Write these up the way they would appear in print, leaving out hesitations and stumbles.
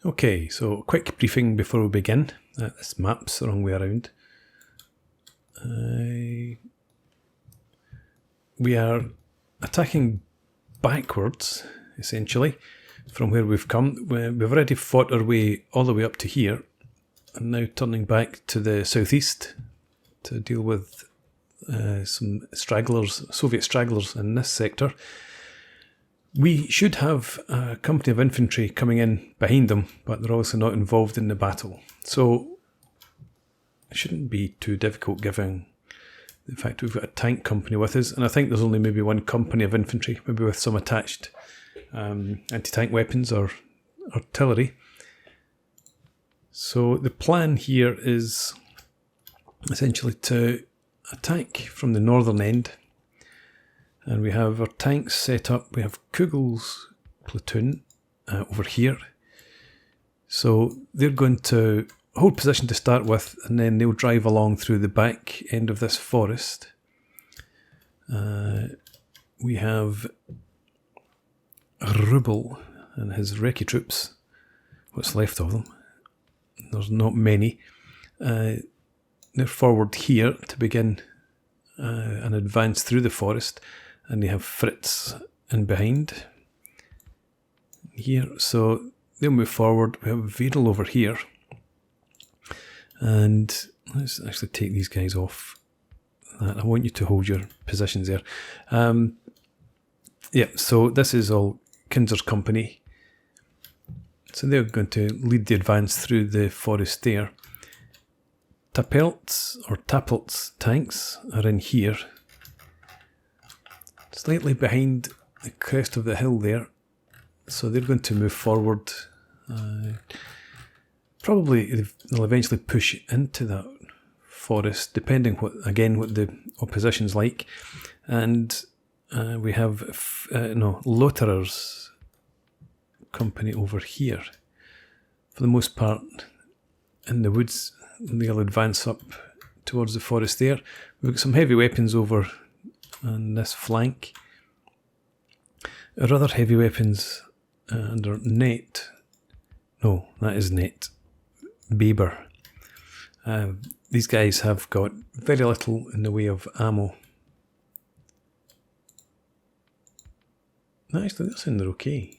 Okay, so quick briefing before we begin. This map's the wrong way around. We are attacking backwards, essentially, from where we've come. We've already fought our way all the way up to here, and now turning back to the southeast to deal with some stragglers, Soviet stragglers in this sector. We should have a company of infantry coming in behind them, but they're obviously not involved in the battle. So it shouldn't be too difficult given the fact we've got a tank company with us, and I think there's only maybe one company of infantry, maybe with some attached anti-tank weapons or artillery. So the plan here is essentially to attack from the northern end. And we have our tanks set up. We have Kugel's platoon over here. So they're going to hold position to start with, and then they'll drive along through the back end of this forest. We have Rubel and his recce troops, what's left of them. There's not many. They're forward here to begin an advance through the forest. And they have Fritz in behind here, so they'll move forward. We have Vedel over here, and let's actually take these guys off. I want you to hold your positions there. Yeah, so this is all Kinzer's company. So they're going to lead the advance through the forest there. Tapelt's or Tapelt's tanks are in here, slightly behind the crest of the hill there, so they're going to move forward. Probably they'll eventually push into that forest, depending what the opposition's like. And we have Lotterer's company over here. For the most part, in the woods, they'll advance up towards the forest there. We've got some heavy weapons over on this flank. Our other heavy weapons under Net. No, that is Net. Baber. These guys have got very little in the way of ammo. Actually, they're saying they're okay.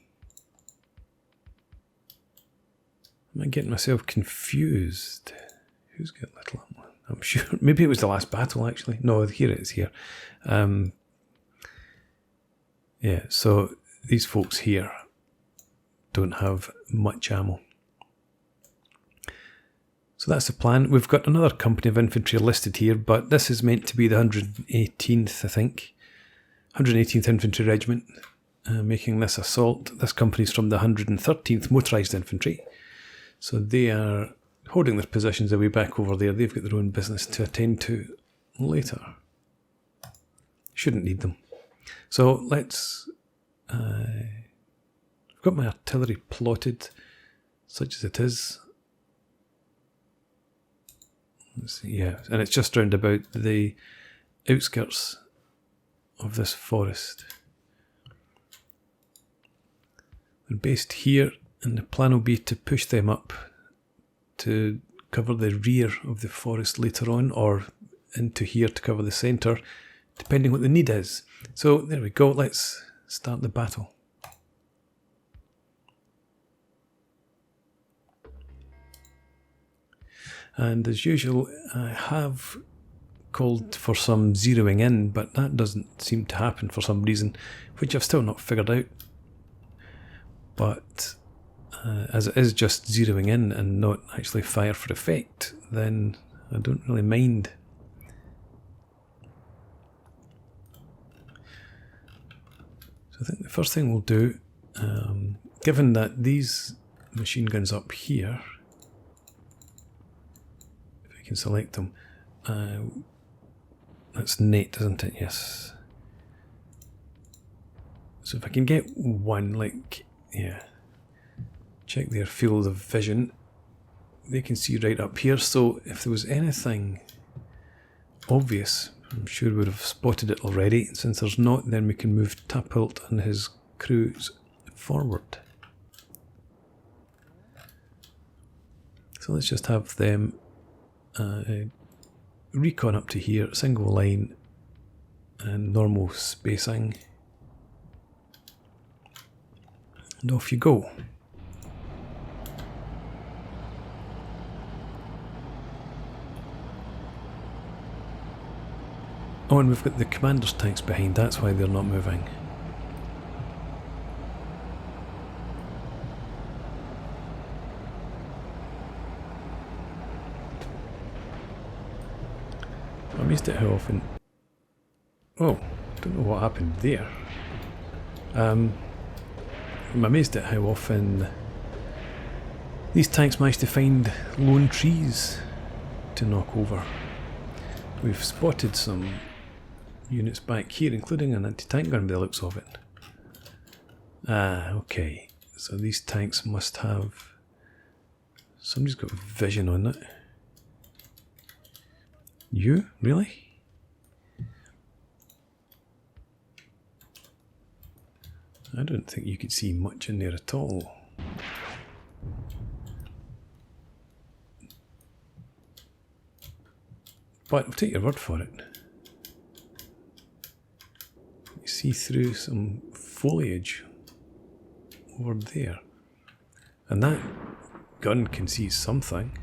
Am I getting myself confused? Who's got little ammo? I'm sure. Maybe it was the last battle, actually. No, here it is here. Yeah, so these folks here don't have much ammo. So that's the plan. We've got another company of infantry listed here, but this is meant to be the 118th, I think. 118th Infantry Regiment making this assault. This company's from the 113th Motorised Infantry. So they are holding their positions away back over there. They've got their own business to attend to later. Shouldn't need them. So let's... I've got my artillery plotted, such as it is. Let's see, yeah, and it's just round about the outskirts of this forest. They're based here, and the plan will be to push them up to cover the rear of the forest later on, or into here to cover the centre, depending what the need is. So there we go, let's start the battle. And as usual, I have called for some zeroing in, but that doesn't seem to happen for some reason, which I've still not figured out. But as it is just zeroing in and not actually fire for effect, then I don't really mind. So I think the first thing we'll do, given that these machine guns up here, if I can select them, that's Net, isn't it? Yes. So if I can get one, like, yeah, check their field of vision, they can see right up here. So if there was anything obvious, I'm sure we would have spotted it already. Since there's not, then we can move Tapult and his crews forward. So let's just have them recon up to here, single line and normal spacing. And off you go. Oh, and we've got the commander's tanks behind, that's why they're not moving. I'm amazed at how often... Oh, don't know what happened there. I'm amazed at how often these tanks manage to find lone trees to knock over. We've spotted some units back here, including an anti-tank gun by the looks of it. Ah, okay. So these tanks must have... Somebody's got vision on it. You? Really? I don't think you could see much in there at all. But I'll take your word for it. You see through some foliage over there. And that gun can see something.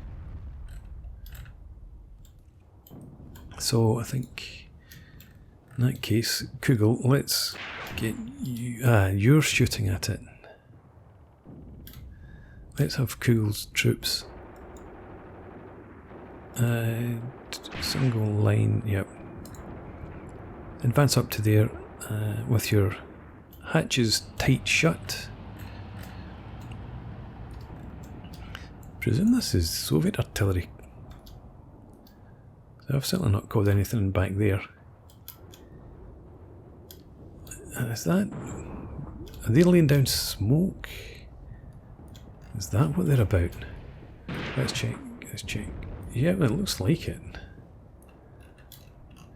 So I think in that case, Kruger, let's get you... Ah, you're shooting at it. Let's have Kruger's troops. Single line, yep. Advance up to there with your hatches tight shut. Presume this is Soviet artillery. I've certainly not caught anything back there. Is that... Are they laying down smoke? Is that what they're about? Let's check, let's check. Yeah, well, it looks like it.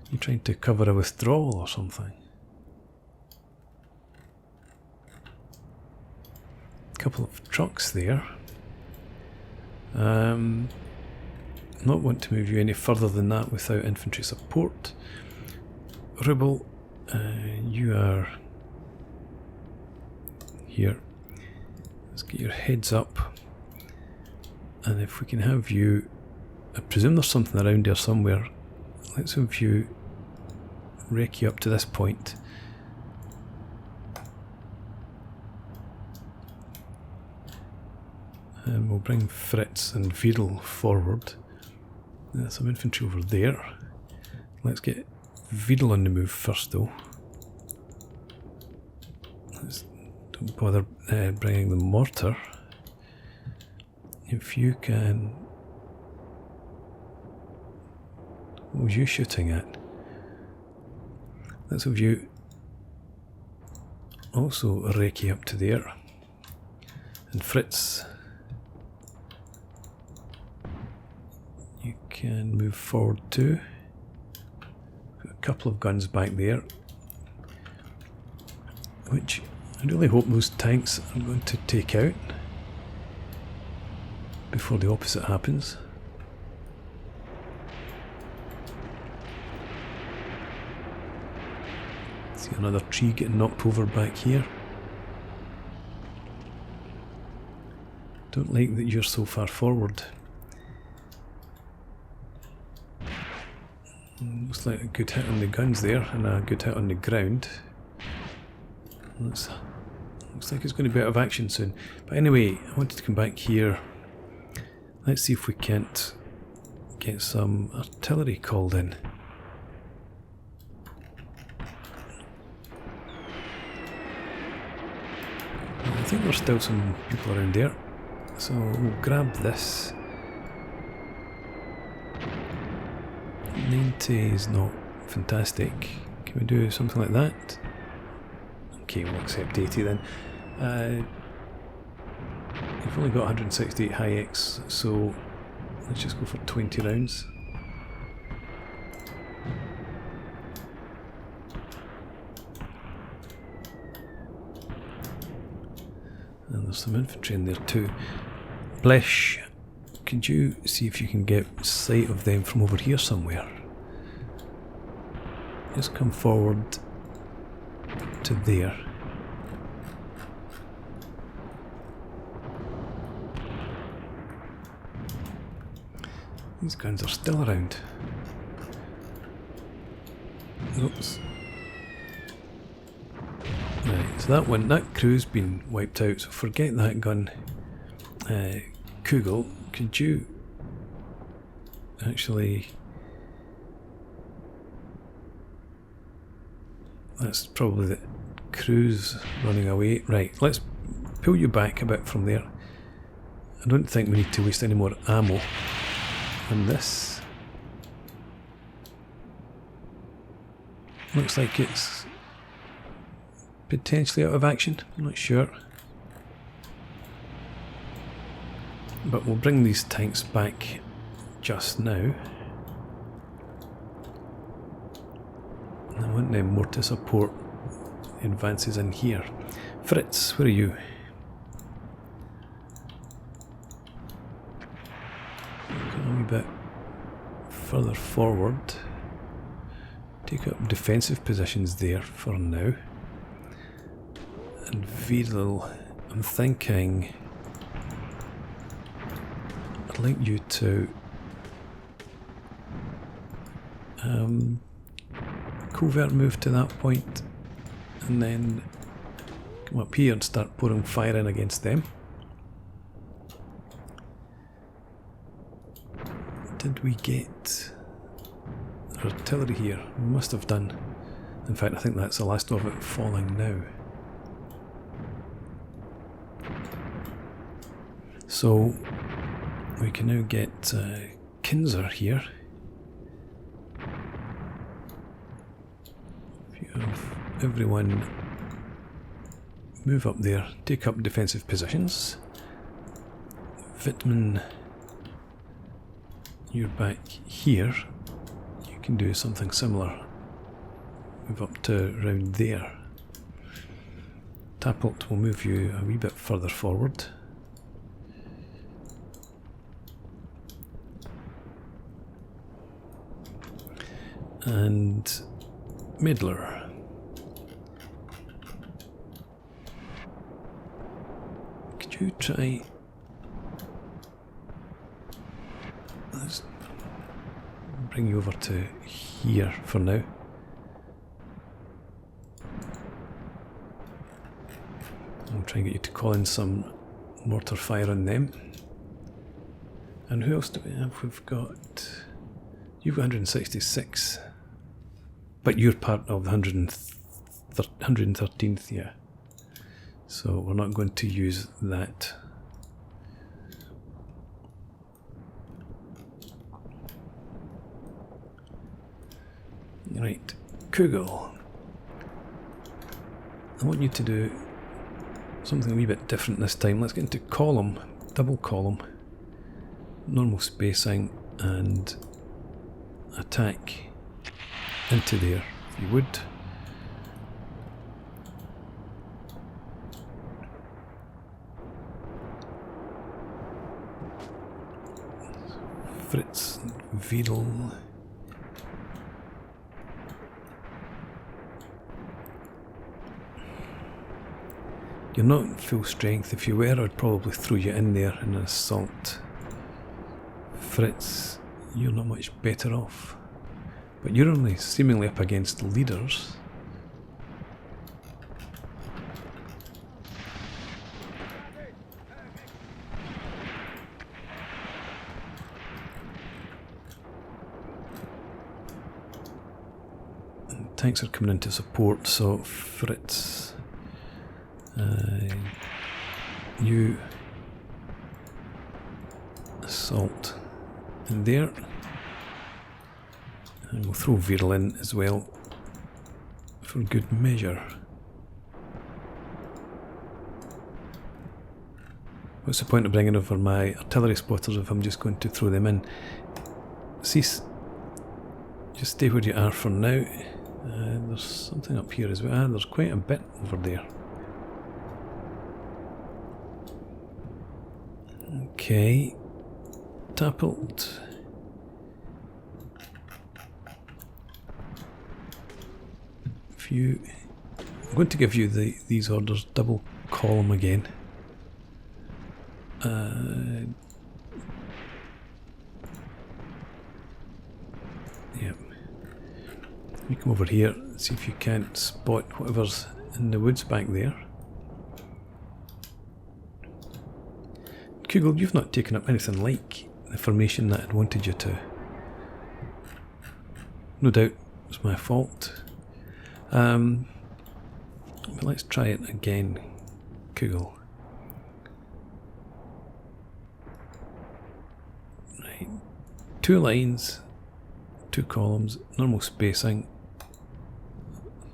You're trying to cover a withdrawal or something. Couple of trucks there. Not want to move you any further than that without infantry support. Rebel, you are here. Let's get your heads up. And if we can have you, I presume there's something around here somewhere. Let's have you rake you up to this point. And we'll bring Fritz and Wiedel forward. There's some infantry over there. Let's get Wiedel on the move first though. Don't bother bringing the mortar. If you can... What was you shooting at? Let's have you also rake you up to there. And Fritz, you can move forward too. Got a couple of guns back there, which I really hope those tanks are going to take out before the opposite happens. See another tree getting knocked over back here. Don't like that you're so far forward. Looks like a good hit on the guns there and a good hit on the ground. Looks like it's going to be out of action soon. But anyway, I wanted to come back here. Let's see if we can't get some artillery called in. I think there's still some people around there. So we'll grab this. 90 is not fantastic. Can we do something like that? Okay, we'll accept 80 then. You've only got 168 high X, so let's just go for 20 rounds. And there's some infantry in there too. Blesh, could you see if you can get sight of them from over here somewhere? Just come forward to there. These guns are still around. Oops. Right, so that crew's been wiped out, so forget that gun. Kugel, could you actually... That's probably the crew's running away. Right, let's pull you back a bit from there. I don't think we need to waste any more ammo on this. Looks like it's potentially out of action, I'm not sure. But we'll bring these tanks back just now. I want them more to support the advances in here. Fritz, where are you? Go a wee bit further forward. Take up defensive positions there for now. And Vidal, I'm thinking I'd like you to covert move to that point and then come up here and start pouring fire in against them. Did we get artillery here? We must have done. In fact, I think that's the last of it falling now. So we can now get Kinzer here. If you have everyone move up there, take up defensive positions. Wittmann, you're back here. You can do something similar. Move up to around there. Tappelt will move you a wee bit further forward. And Midler. Could you try... Let's bring you over to here for now. I'll try and get you to call in some mortar fire on them. And who else do we have? We've got... You've got 166. But you're part of the 113th, yeah. So we're not going to use that. Right, Kugel. I want you to do something a wee bit different this time. Let's get into column, double column, normal spacing, and attack into there, if you would. Fritz, Vidal. You're not full strength. If you were, I'd probably throw you in there in an assault. Fritz, you're not much better off. But you're only seemingly up against leaders. And tanks are coming in to support, so Fritz, you assault in there. And we'll throw Viral in as well for good measure. What's the point of bringing over my artillery spotters if I'm just going to throw them in? Cease. Just stay where you are for now. There's something up here as well. There's quite a bit over there. Okay. catapult. I'm going to give you these orders, double column again. Yep. You come over here, see if you can't spot whatever's in the woods back there. Kruger, you've not taken up anything like the formation that I wanted you to. No doubt it's my fault. But let's try it again, Kruger. Right, 2 lines, 2 columns, normal spacing,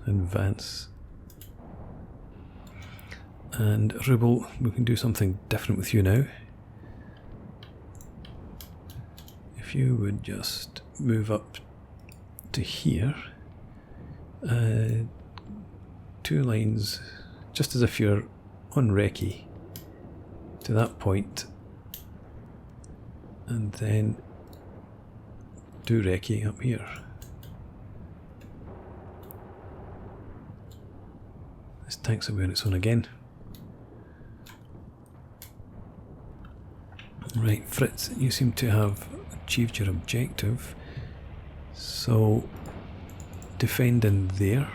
advance. And Rubel, we can do something different with you now. If you would just move up to here, 2 lines, just as if you're on recce to that point, and then do recce up here. This tank's away on its own again. Right, Fritz, you seem to have achieved your objective, so defend in there.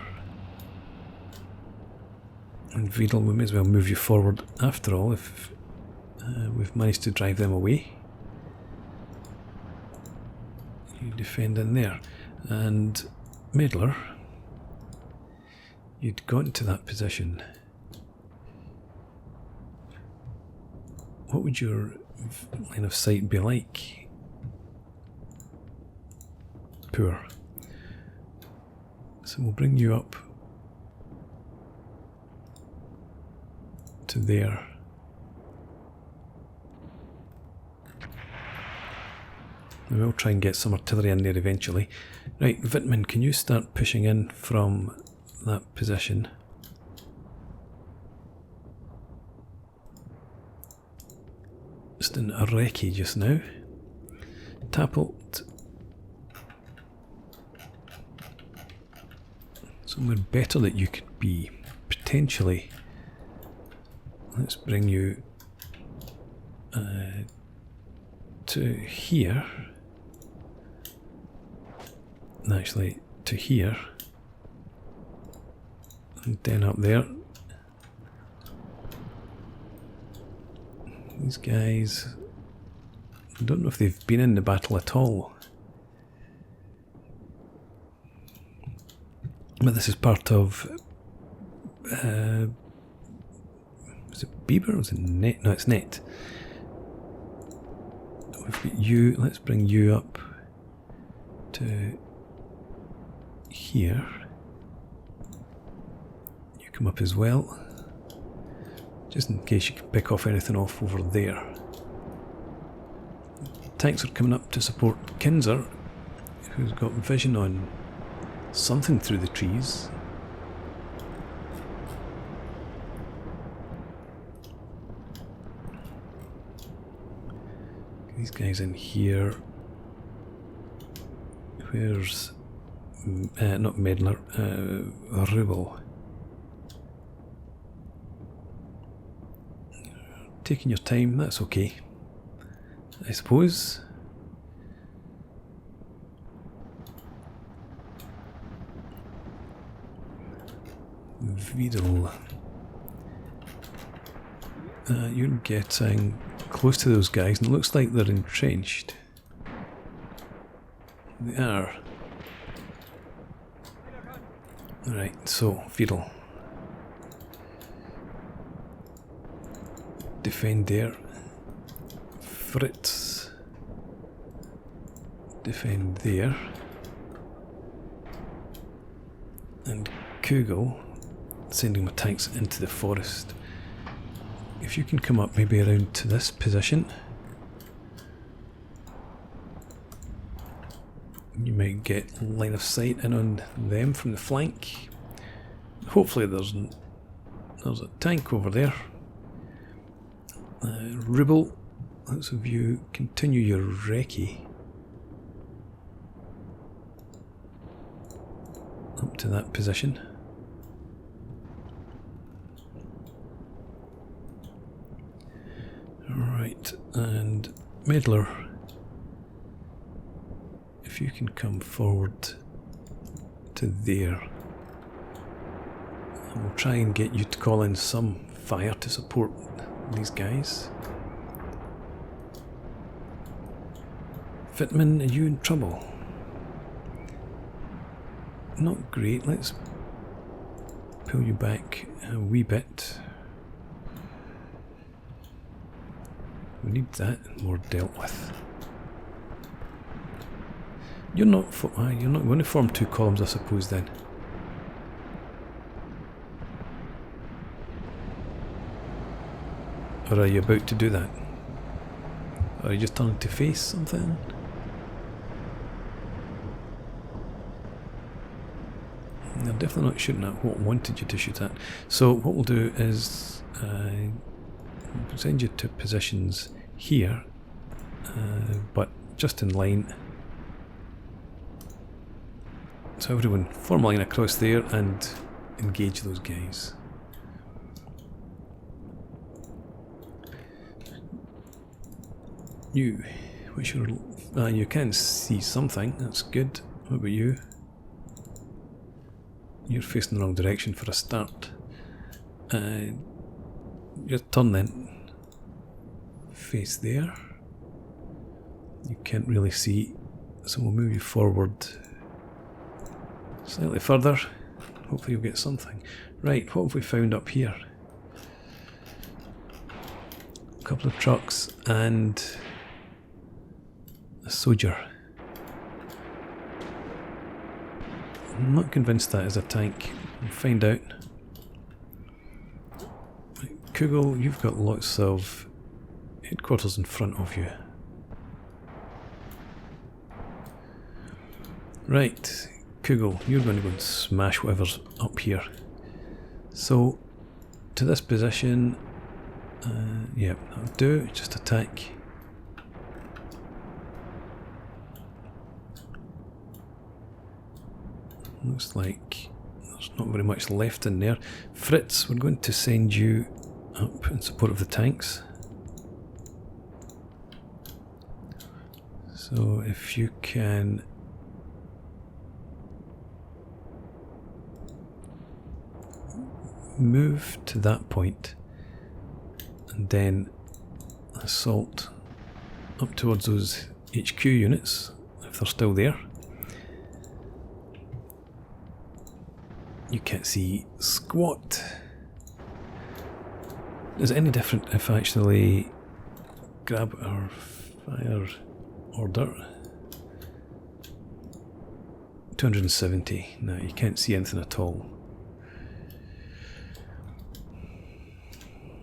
And Vedel, we may as well move you forward after all if we've managed to drive them away. You defend in there. And Medler, you'd got into that position. What would your line of sight be like? Poor. So we'll bring you up to there. And we'll try and get some artillery in there eventually. Right, Wittmann, can you start pushing in from that position? Just in a recce just now. Tappelt. Somewhere better that you could be, potentially. Let's bring you to here. Actually, to here. And then up there. These guys, I don't know if they've been in the battle at all. But this is part of... was it Bieber or was it Net? No, it's Net. We've got you, let's bring you up to here. You come up as well, just in case you can pick off anything off over there. Tanks are coming up to support Kinzer, who's got vision on something through the trees. These guys in here. Where's not Medler, Rubel. Taking your time, that's okay, I suppose. Vedel. You're getting close to those guys and it looks like they're entrenched. They are. Right, so Vedel. Defend there. Fritz. Defend there. And Kugel, sending my tanks into the forest. If you can come up maybe around to this position, you might get line of sight in on them from the flank. Hopefully there's a tank over there. Rubel, Let's have you continue your recce up to that position. Right, and Meddler, if you can come forward to there, and we'll try and get you to call in some fire to support these guys. Fitman, are you in trouble? Not great, let's pull you back a wee bit. We need that more dealt with. You're not going to form two columns, I suppose, then. Or are you about to do that? Or are you just turning to face something? They're definitely not shooting at what I wanted you to shoot at. So what we'll do is send you to positions here, but just in line. So everyone form a line across there and engage those guys. You, what's your? You can see something. That's good. What about you? You're facing the wrong direction for a start. Your turn then. Face there. You can't really see, so we'll move you forward slightly further. Hopefully you'll get something. Right, what have we found up here? A couple of trucks and a soldier. I'm not convinced that is a tank. We'll find out. Right, Kruger, you've got lots of headquarters in front of you. Right, Kruger, you're going to go and smash whatever's up here. So, to this position, yeah, that'll do. Just attack. Looks like there's not very much left in there. Fritz, we're going to send you up in support of the tanks. So if you can move to that point and then assault up towards those HQ units if they're still there. You can't see squat. Is it any different if I actually grab our fire order? 270. No, you can't see anything at all.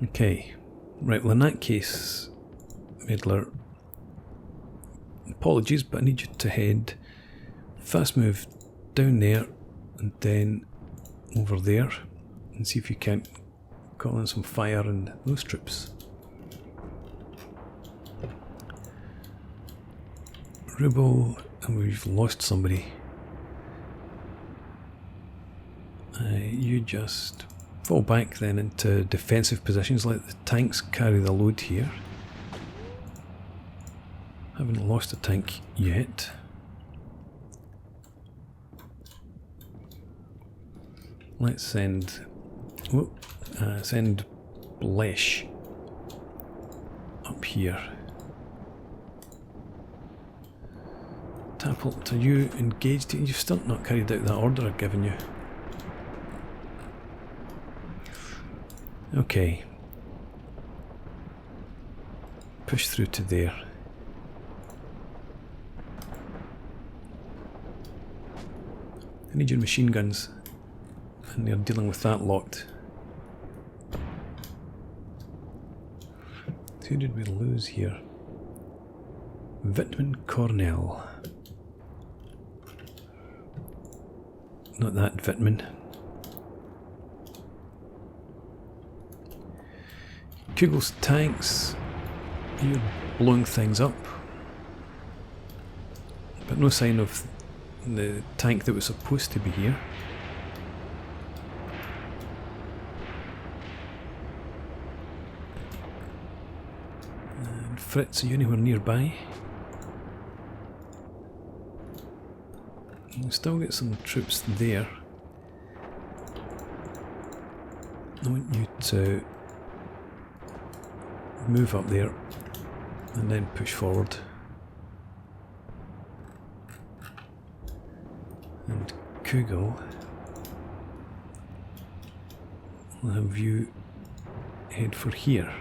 Okay. Right, well in that case, Meddler, apologies, but I need you to head fast move down there and then over there and see if you can't call in some fire on those troops. Rubo, and we've lost somebody. You just fall back then into defensive positions, let the tanks carry the load here. Haven't lost a tank yet. Let's send Blesh up here. Tapult, are you engaged? You've still not carried out that order I've given you. Okay. Push through to there. I need your machine guns. And they're dealing with that lot. Who did we lose here? Vitman Cornell. Not that Vitman. Kugel's tanks. You're blowing things up. But no sign of the tank that was supposed to be here. And Fritz, are you anywhere nearby? We'll still get some troops there. I want you to move up there and then push forward. And Kruger, I'll have you head for here.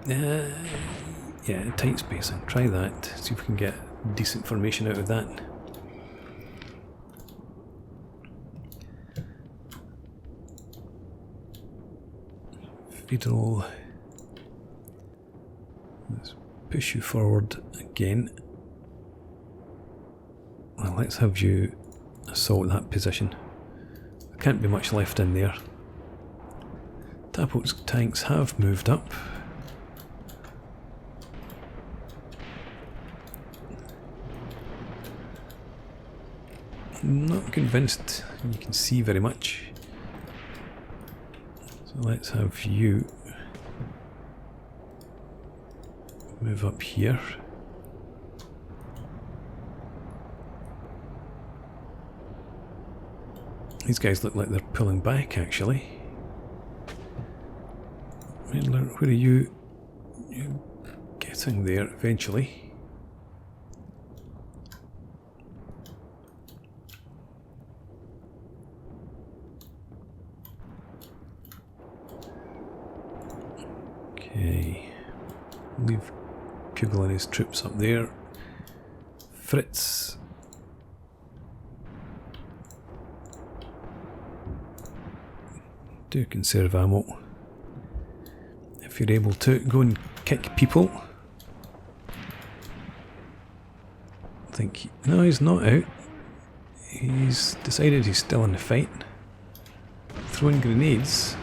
Yeah, tight spacing. Try that. See if we can get decent formation out of that. Federal. Let's push you forward again. Well, let's have you assault that position. There can't be much left in there. Tapot's tanks have moved up. Not convinced you can see very much. So let's have you move up here. These guys look like they're pulling back actually. Where are you? You're getting there eventually. Okay, leave Kugel and his troops up there. Fritz, do conserve ammo. If you're able to, go and kick people. I think, no, he's not out. He's decided he's still in the fight. Throwing grenades.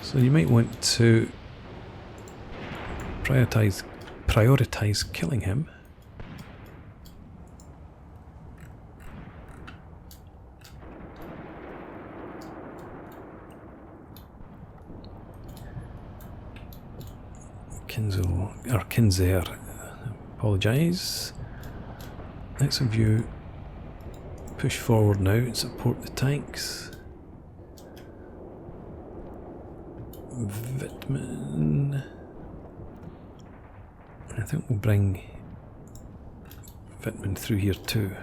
So you might want to prioritize killing him. Kinzer, apologise. Let's have you push forward now and support the tanks. Wittmann. I think we'll bring Wittmann through here too.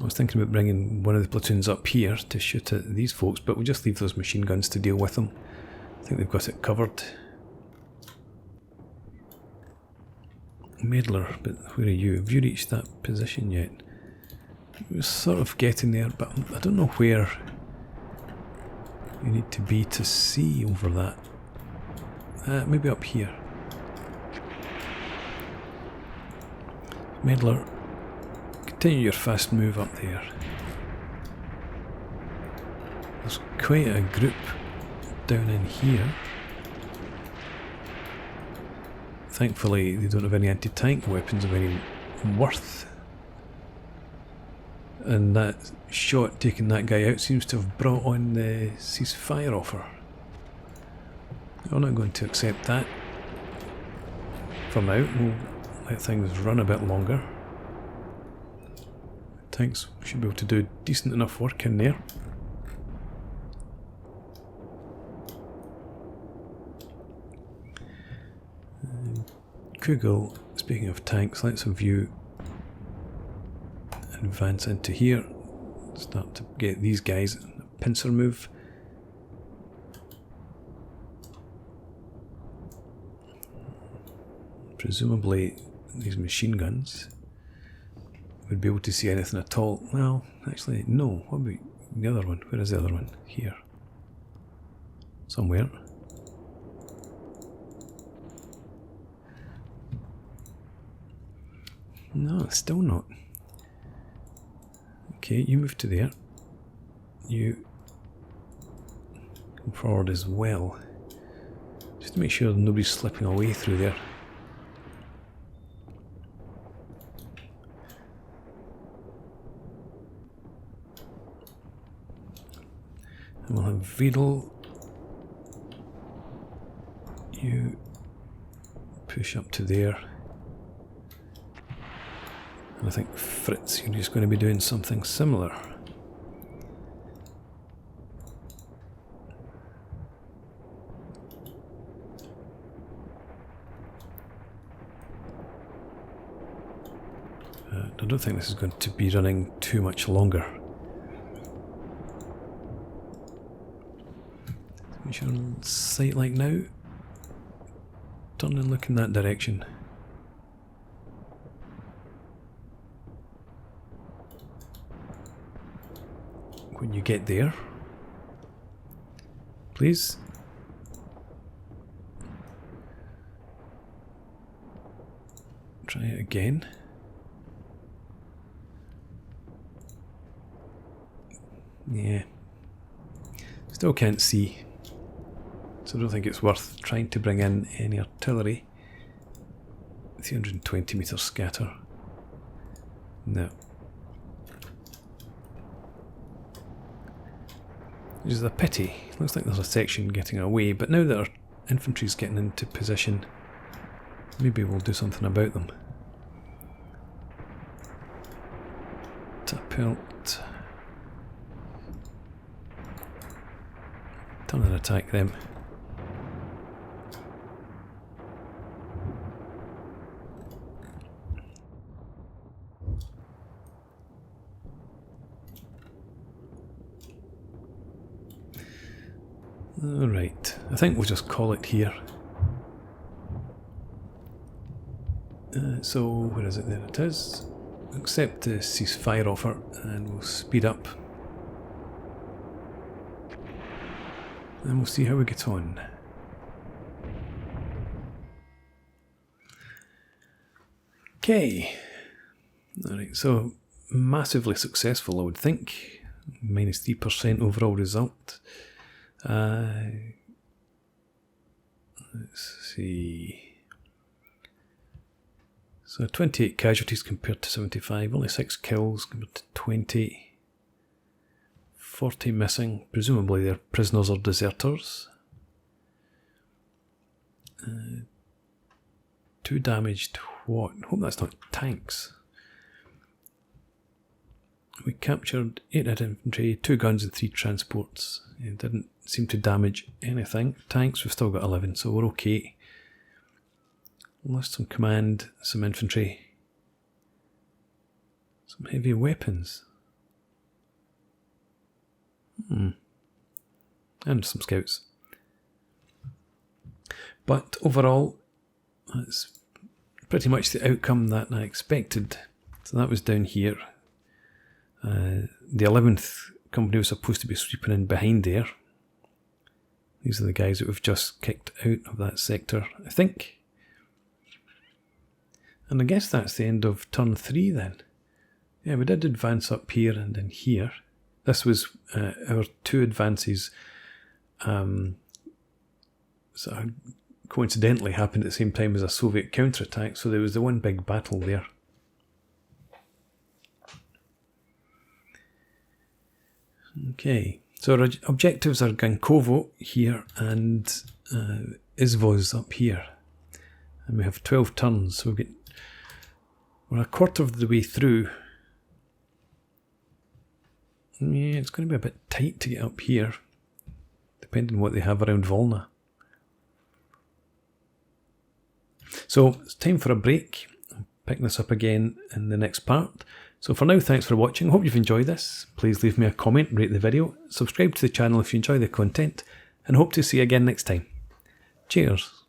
I was thinking about bringing one of the platoons up here to shoot at these folks, but we'll just leave those machine guns to deal with them. I think they've got it covered. Medler, but where are you? Have you reached that position yet? We're sort of getting there, but I don't know where you need to be to see over that. Maybe up here. Medler, continue your fast move up there. There's quite a group down in here. Thankfully, they don't have any anti-tank weapons of any worth. And that shot taking that guy out seems to have brought on the ceasefire offer. I'm not going to accept that for now. We'll let things run a bit longer. Tanks should be able to do decent enough work in there. Kugel, speaking of tanks, let's have you advance into here. Start to get these guys a pincer move. Presumably these machine guns would be able to see anything at all. Well, actually, no. What about the other one? Where is the other one? Here. Somewhere. No, still not. Okay, you move to there. You come forward as well. Just to make sure nobody's slipping away through there. And we'll have Vedel. You push up to there. And I think Fritz, you're just going to be doing something similar. I don't think this is going to be running too much longer. What's your sight like now? Turn and look in that direction. When you get there, please. Try it again. Yeah. Still can't see. So I don't think it's worth trying to bring in any artillery. 320 meter scatter. No. Which is a pity. Looks like there's a section getting away, but now that our infantry's getting into position, maybe we'll do something about them. Tapelt. Turn and attack them. Alright, I think we'll just call it here. So, where is it? There it is. Accept the ceasefire offer and we'll speed up. And we'll see how we get on. Okay. Alright, so massively successful, I would think. -3% overall result. Let's see. So 28 casualties compared to 75, only 6 kills compared to 20. 40 missing, presumably they're prisoners or deserters. 2 damaged what? Hope that's not tanks. We captured 8 head infantry, 2 guns and 3 transports. It didn't seem to damage anything. Tanks, we've still got 11, so we're okay. Lost some command, some infantry. Some heavy weapons. And some scouts. But overall, that's pretty much the outcome that I expected. So that was down here. The 11th company was supposed to be sweeping in behind there. These are the guys that we've just kicked out of that sector, I think. And I guess that's the end of turn 3 then. Yeah, we did advance up here and in here. This was our 2 advances. So coincidentally happened at the same time as a Soviet counterattack, so there was the one big battle there. Okay, so our objectives are Gankovo here and Izvoz up here. And we have 12 turns, so we're a quarter of the way through. Yeah, it's going to be a bit tight to get up here, depending on what they have around Volna. So it's time for a break. I'll pick this up again in the next part. So for now, thanks for watching. Hope you've enjoyed this. Please leave me a comment, rate the video, subscribe to the channel if you enjoy the content, and hope to see you again next time. Cheers.